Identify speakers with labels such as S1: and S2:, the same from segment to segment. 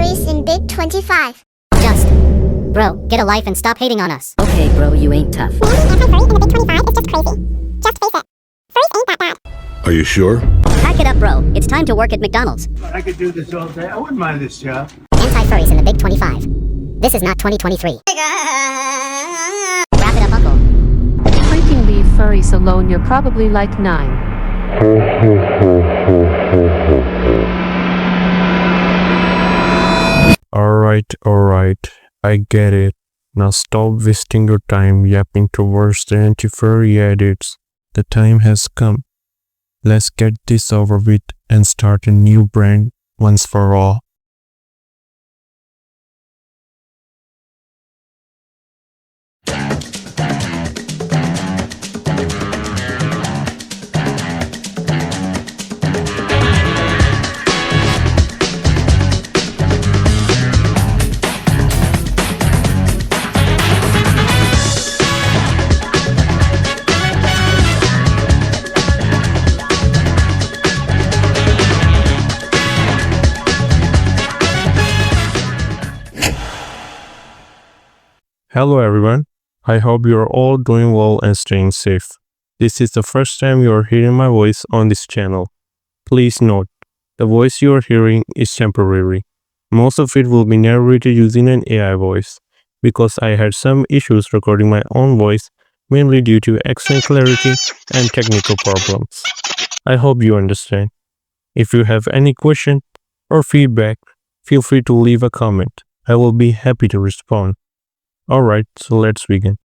S1: Furries in Big 25.
S2: Just, bro, get a life and stop hating on us.
S3: Okay, bro, you ain't tough.
S1: Being anti-furry in the Big 25 is just crazy. Just face it. Furries ain't that bad.
S4: Are you sure?
S2: Pack it up, bro. It's time to work at McDonald's.
S5: I could do this all day. I wouldn't mind this job.
S2: Anti-furries in the Big 25. This is not 2023. Wrap it up, uncle.
S6: Freaking leave furries alone, you're probably like 9.
S7: Alright, I get it. Now stop wasting your time yapping towards the anti-furry edits. The time has come. Let's get this over with and start a new brand once for all. Hello everyone, I hope you are all doing well and staying safe. This is the first time you are hearing my voice on this channel. Please note, the voice you are hearing is temporary. Most of it will be narrated using an AI voice, because I had some issues recording my own voice, mainly due to accent clarity and technical problems. I hope you understand. If you have any question or feedback, feel free to leave a comment. I will be happy to respond. Alright, so let's begin.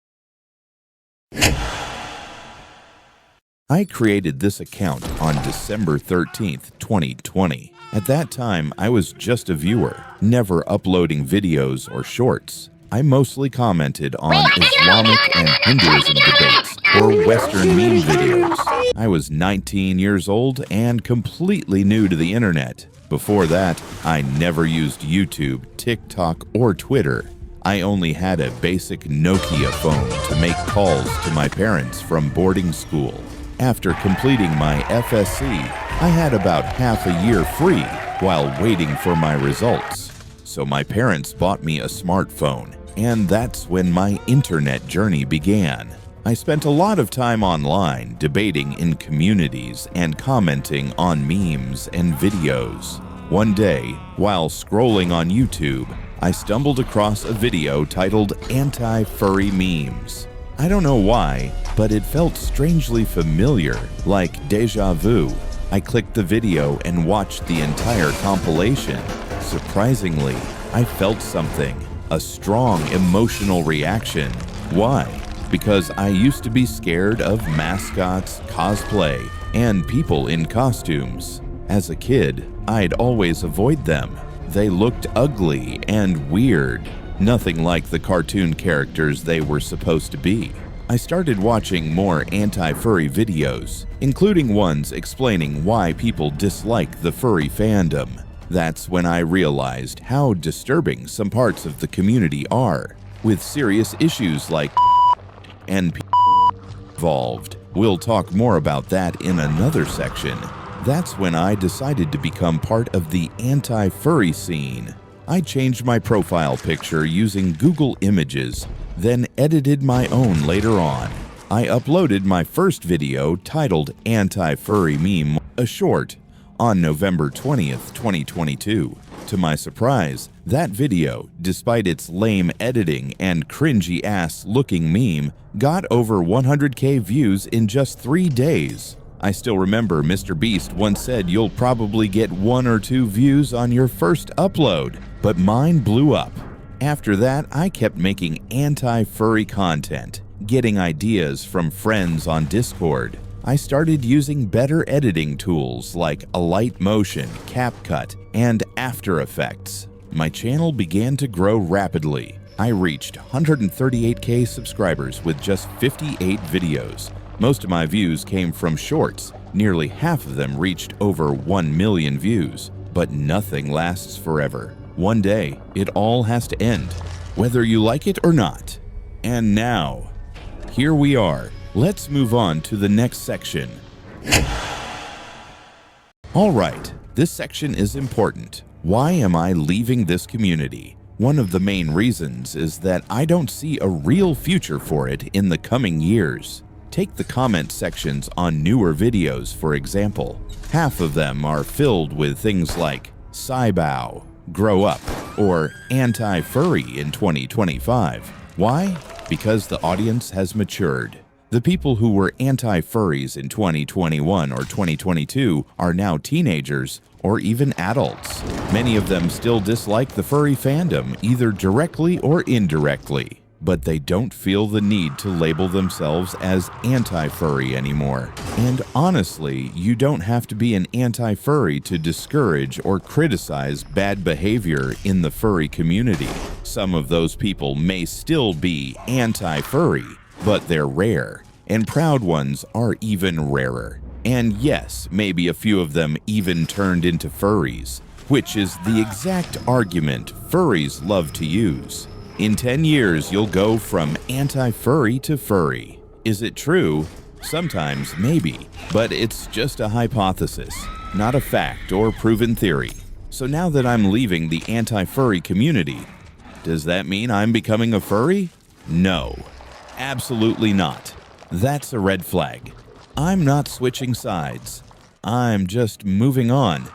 S8: I created this account on December 13th, 2020. At that time, I was just a viewer, never uploading videos or shorts. I mostly commented on Islamic and Hinduism debates or Western meme videos. I was 19 years old and completely new to the internet. Before that, I never used YouTube, TikTok, or Twitter. I only had a basic Nokia phone to make calls to my parents from boarding school. After completing my FSC, I had about half a year free while waiting for my results. So my parents bought me a smartphone, and that's when my internet journey began. I spent a lot of time online debating in communities and commenting on memes and videos. One day, while scrolling on YouTube, I stumbled across a video titled Anti Furry Memes. I don't know why, but it felt strangely familiar, like deja vu. I clicked the video and watched the entire compilation. Surprisingly, I felt something, a strong emotional reaction. Why? Because I used to be scared of mascots, cosplay, and people in costumes. As a kid, I'd always avoid them. They looked ugly and weird, nothing like the cartoon characters they were supposed to be. I started watching more anti-furry videos, including ones explaining why people dislike the furry fandom. That's when I realized how disturbing some parts of the community are, with serious issues like and involved. We'll talk more about that in another section. That's when I decided to become part of the anti-furry scene. I changed my profile picture using Google Images, then edited my own later on. I uploaded my first video titled Anti-Furry Meme, a short, on November 20th, 2022. To my surprise, that video, despite its lame editing and cringy-ass looking meme, got over 100K views in just 3 days. I still remember Mr. Beast once said you'll probably get 1 or 2 views on your first upload, but mine blew up. After that, I kept making anti-furry content, getting ideas from friends on Discord. I started using better editing tools like Alight Motion, CapCut, and After Effects. My channel began to grow rapidly. I reached 138K subscribers with just 58 videos. Most of my views came from shorts. Nearly half of them reached over 1 million views. But nothing lasts forever. One day, it all has to end, whether you like it or not. And now, here we are. Let's move on to the next section. Alright, this section is important. Why am I leaving this community? One of the main reasons is that I don't see a real future for it in the coming years. Take the comment sections on newer videos, for example. Half of them are filled with things like Cybow, Grow Up, or Anti Furry in 2025. Why? Because the audience has matured. The people who were anti-furries in 2021 or 2022 are now teenagers or even adults. Many of them still dislike the furry fandom, either directly or indirectly, but they don't feel the need to label themselves as anti-furry anymore. And honestly, you don't have to be an anti-furry to discourage or criticize bad behavior in the furry community. Some of those people may still be anti-furry, but they're rare, and proud ones are even rarer. And yes, maybe a few of them even turned into furries, which is the exact argument furries love to use. In 10 years, you'll go from anti-furry to furry. Is it true? Sometimes, maybe, but it's just a hypothesis, not a fact or proven theory. So now that I'm leaving the anti-furry community, does that mean I'm becoming a furry? No. Absolutely not. That's a red flag. I'm not switching sides. I'm just moving on.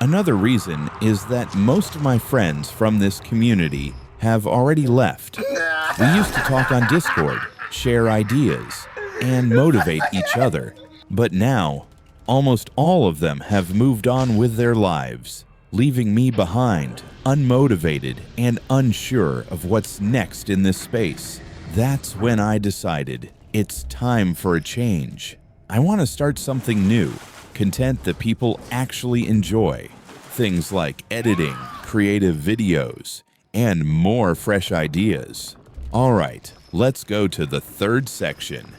S8: Another reason is that most of my friends from this community have already left. We used to talk on Discord, share ideas, and motivate each other. But now, almost all of them have moved on with their lives, leaving me behind, unmotivated and unsure of what's next in this space. That's when I decided it's time for a change. I want to start something new, content that people actually enjoy. Things like editing, creative videos, and more fresh ideas. All right, let's go to the third section.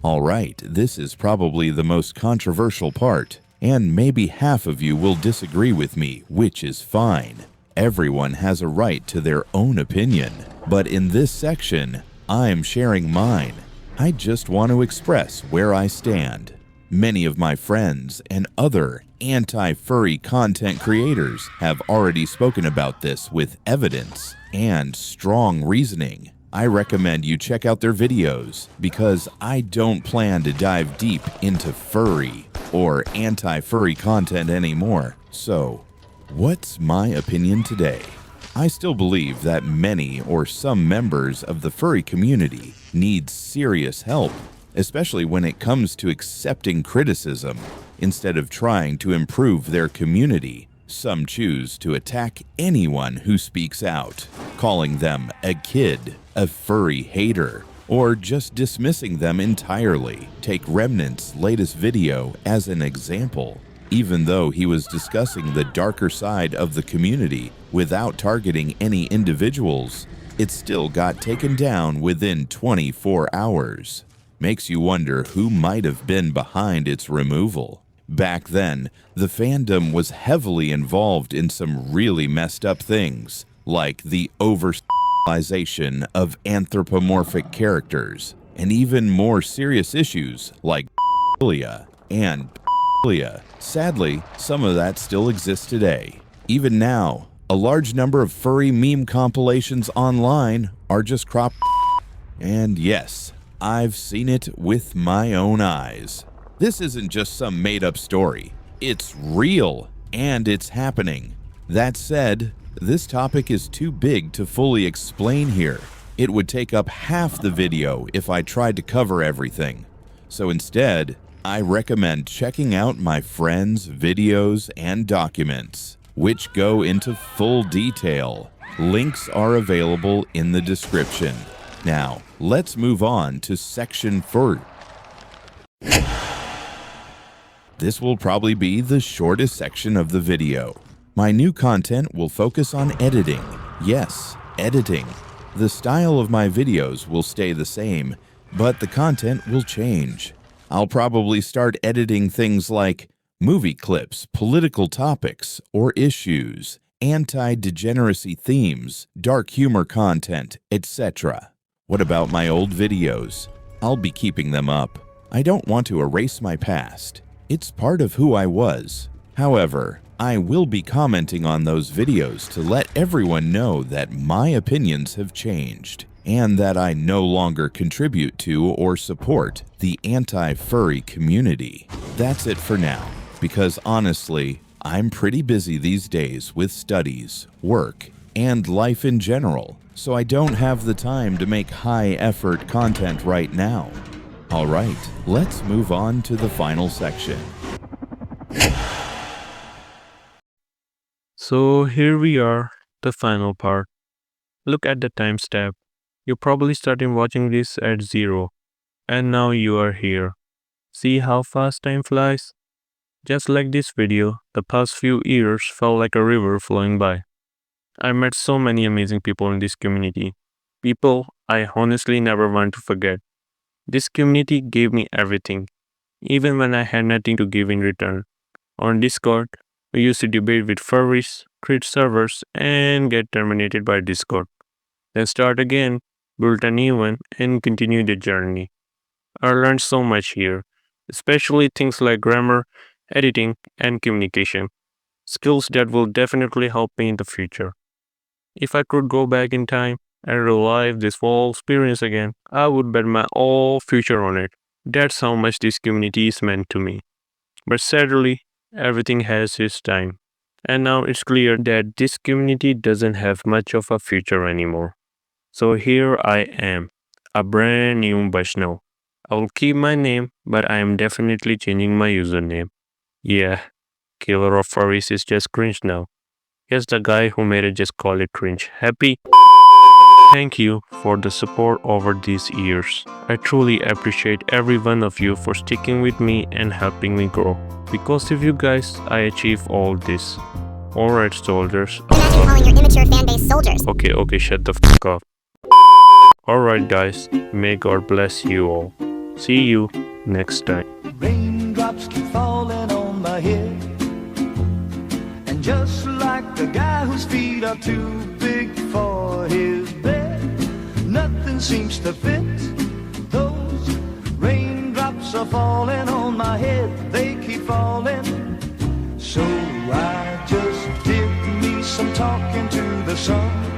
S8: All right, this is probably the most controversial part, and maybe half of you will disagree with me, which is fine. Everyone has a right to their own opinion, but in this section, I'm sharing mine. I just want to express where I stand. Many of my friends and other anti-furry content creators have already spoken about this with evidence and strong reasoning. I recommend you check out their videos because I don't plan to dive deep into furry or anti-furry content anymore. So, what's my opinion today? I still believe that many or some members of the furry community need serious help, especially when it comes to accepting criticism. Instead of trying to improve their community, some choose to attack anyone who speaks out, calling them a kid, a furry hater, or just dismissing them entirely. Take Remnant's latest video as an example. Even though he was discussing the darker side of the community without targeting any individuals, it still got taken down within 24 hours. Makes you wonder who might have been behind its removal. Back then, the fandom was heavily involved in some really messed up things, like the over-sexualization of anthropomorphic characters, and even more serious issues like pedophilia and pedophilia. Sadly, some of that still exists today. Even now, a large number of furry meme compilations online are just cropped. And yes, I've seen it with my own eyes. This isn't just some made-up story. It's real, and it's happening. That said, this topic is too big to fully explain here. It would take up half the video if I tried to cover everything. So instead, I recommend checking out my friends' videos and documents, which go into full detail. Links are available in the description. Now, let's move on to section 4. This will probably be the shortest section of the video. My new content will focus on editing. Yes, editing. The style of my videos will stay the same, but the content will change. I'll probably start editing things like movie clips, political topics or issues, anti-degeneracy themes, dark humor content, etc. What about my old videos? I'll be keeping them up. I don't want to erase my past. It's part of who I was. However, I will be commenting on those videos to let everyone know that my opinions have changed and that I no longer contribute to or support the anti-furry community. That's it for now, because honestly, I'm pretty busy these days with studies, work, and life in general, so I don't have the time to make high-effort content right now. Alright, let's move on to the final section.
S7: So here we are, the final part. Look at the timestamp. You probably started watching this at 0, and now you are here. See how fast time flies? Just like this video, the past few years felt like a river flowing by. I met so many amazing people in this community. People I honestly never want to forget. This community gave me everything, even when I had nothing to give in return. On Discord, we used to debate with furries, create servers, and get terminated by Discord. Then start again, build a new one, and continue the journey. I learned so much here, especially things like grammar, editing, and communication. Skills that will definitely help me in the future. If I could go back in time and relive this whole experience again, I would bet my whole future on it. That's how much this community is meant to me. But sadly, everything has its time. And now it's clear that this community doesn't have much of a future anymore. So here I am, a brand new Vaishnav. I will keep my name, but I am definitely changing my username. Yeah, Killer of Furries is just cringe now. Guess the guy who made it just called it cringe. Happy? Thank you for the support over these years. I truly appreciate every one of you for sticking with me and helping me grow. Because of you guys, I achieve all this. Alright, soldiers.
S1: Imagine calling your immature fanbase soldiers.
S7: Okay, shut the fuck up. Alright, guys. May God bless you all. See you next time.
S3: Raindrops keep falling on my head, and just like the guy whose feet are too big for his bed, nothing seems to fit. Those raindrops are falling on my head, they keep falling. So I just did me some talking to the sun.